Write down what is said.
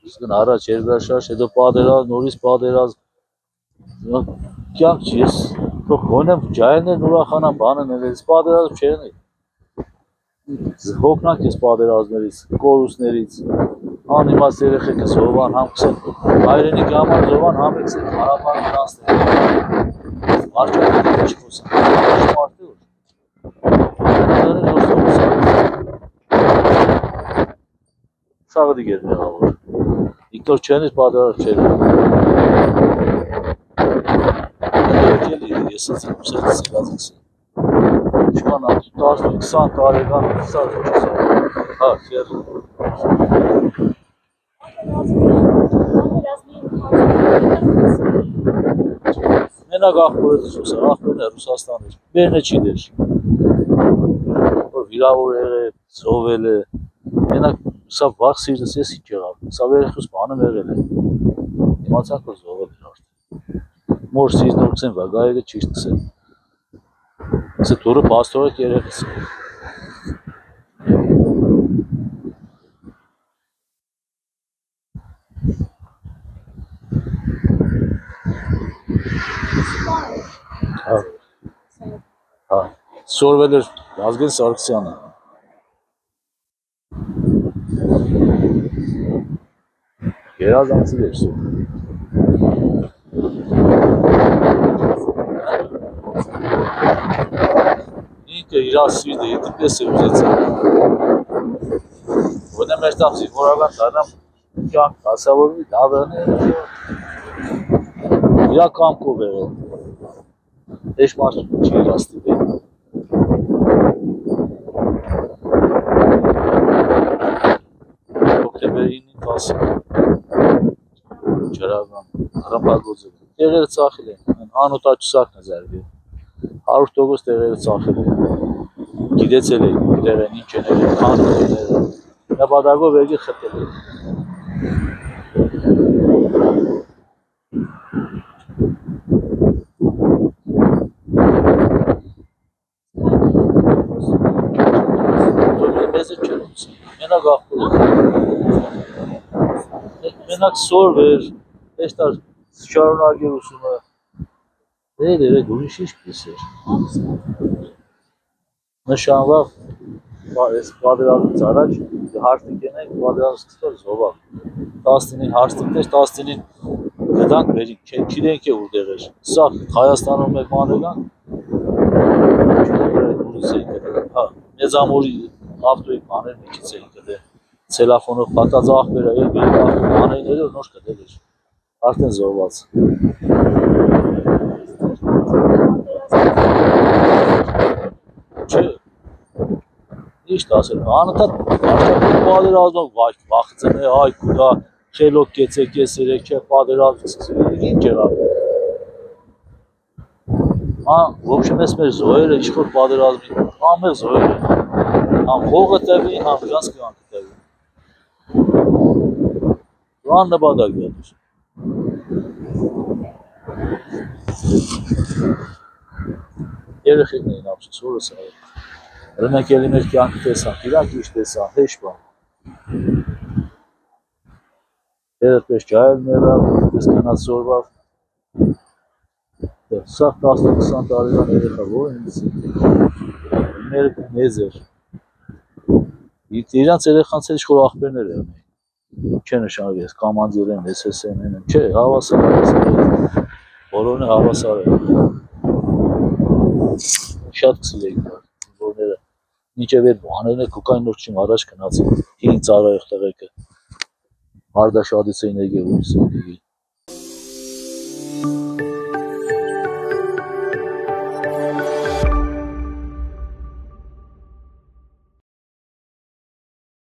Իսկն առաջ երկրաշարժ, հետո պատերազմ, նորից պատերազմ։ Կյանք չի, ես թող գոնեմ ջահելներն ուրախանան, բանը ներես, պատերազմ չեղնի։ Հոգնանք ես պատերազմներից, կորուստներից, անիմաց երեխեքը զոհվան, համ քսեն հայրենիքի համար զոհվան, համ էքսեն հարաբան գնացներ։ Արջակետի ինչ խոսան, մարդի որ։ Դարին որ զոհվան։ Շաղը դիգեր մեղավոր։ Իքտոր չենից պատերազմ չեր։ Ես ես սիրած ես։ Ինչքան 10-20 տարեկան սա չսա։ Հա, քեր։ Մենակ ախորից ուսա, ախորն է Ռուսաստանից։ Բերնը չի դեր։ Որ վիրավոր եղել, զոհվել է։ Մենակ սա վաղ սիրտս ես ինչ եղավ։ Սա երեխուս բանը եղել է։ Իմացանք որ զոհվել է արդեն։ Մոր սիրտնորցեն վագայը ճիշտ է։ Սա դուրը պաստորը երեխս։ Հա, սորվել էր Ազգեն Սարգսյանը։ Երազանցի էր սորվել։ Ինքը իր սիրտը դիպես է ուզեցել։ Ոնե մեր տամ զինվորական դառնամ կյանք հասավորվի դավրանը իր կամքով եղել։ Էջ մարդը չի իրաստիվել։ Օկտեմբերի 9-10 ջրական հրապագոձը տեղերը ծախել են, անոտաչուսակն է զարգել, 100% տեղերը ծախել են, գիտեցել են տեղեն ինչ են եղել, քան տեղերը, նպատակով եկի խտել են։ Մենակ աղբոր է։ Մենակ սորվեր, էստար շարունակեր ուսումը։ Դեր ուրիշ ինչ կիսեր։ Նշանվավ պատերազմից առաջ հարթիկ ենենք պատերազմ սկսվել զոհվավ։ 19-ին հարթիկ էր, 19-ին գտանք վերին, չգիտենք է ուր դեղ էր։ Սա Հայաստանում մեկ մանեկանք, հա, մեծամորի ավտոյի մաներ միջից էին կդել, ցելաֆոնով պատած աղբերը, երկրի մաներները նոր կդել էր, արդեն զոհված։ Չէ, իշտ ասել, անընդհատ Արջակետի պատերազմով վախցեն է, այ կուտա, խելոք կեցեք ես երեք չէ, պատերազմ ինչ եղավ։ Ոբշեմ ես մեր զոհերը, ինչ-որ պատերազմի, ամեղ զոհերը, համ հողը տևի, համ իրանց կյանքը տևի։ Բան նպատակ դեր։ Երեխեքն էին ապսուս, որս այլ։ Մենք էլի մեր կյանքը տեսանք, իրանք ինչ տեսան, հեշ բան։ Երդ պես ջահել մեռավ, պես կնած զորվավ։ Սաղ 10-20 տարեկան երեխա, որ ինձ մեր մեզ էր։ Իրանց երեխանց էլ իշխոր աղբերներ են։ Չէ նշանով ես, կամանդիր են, SSN են, չէ, հավասար են, բոլորն է հավասար են։ Շատ կսիլ էիք որները, նիչև էր բաներն է կուկայն նոր չիմ առաջ կնացին, հին ծարայող տղեկը, արդաշադից էին եկել ուրիս էին եկել։